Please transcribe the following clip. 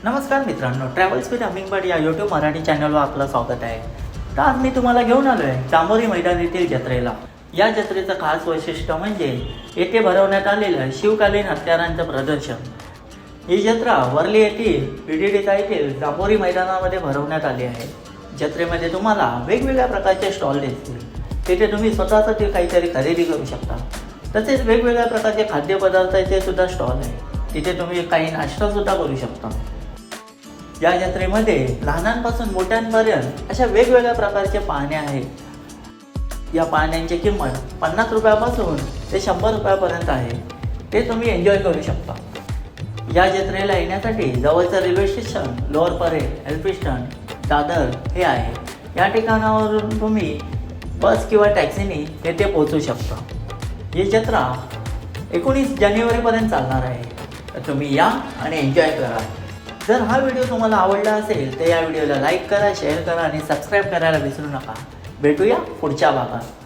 नमस्कार मित्रांनो, travels with hummingbird या यूट्यूब मराठी चॅनलवर आपलं स्वागत आहे. तर आज मी तुम्हाला घेऊन आलो आहे जांभोरी मैदान येथील जत्रेला. या जत्रेचं खास वैशिष्ट्य म्हणजे येथे भरवण्यात आलेलं शिवकालीन हत्यारांचं प्रदर्शन. ही जत्रा वर्ली येथील बीडीडी येथील जांभोरी मैदानामध्ये भरवण्यात आली आहे. जत्रेमध्ये तुम्हाला वेगवेगळ्या प्रकारचे स्टॉल दिसतील. तिथे तुम्ही स्वतःसाठी काहीतरी खरेदी करू शकता. तसेच वेगवेगळ्या प्रकारचे खाद्यपदार्थाचे सुद्धा स्टॉल आहे. तिथे तुम्ही काही नाश्तासुद्धा करू शकता. या जत्रेमध्ये लहानांपासून मोठ्यांपर्यंत अशा वेगवेगळ्या प्रकारचे पाळणे आहेत. या पाळण्यांची किंमत 50 रुपयापासून ते 100 रुपयापर्यंत आहे. ते तुम्ही एन्जॉय करू शकता. या जत्रेला येण्यासाठी जवळचं railway station lower Parel, Elphinstone, Dadar हे आहे. या ठिकाणावरून तुम्ही बस किंवा टॅक्सीने येथे पोहोचू शकता. ही जत्रा 19 जानेवारीपर्यंत चालणार आहे. तर तुम्ही या आणि एन्जॉय करा. जर हा व्हिडिओ तुम्हाला आवडला असेल तर या व्हिडिओला लाईक करा, शेअर करा आणि सबस्क्राईब करायला विसरू नका. भेटूया पुढच्या भागात.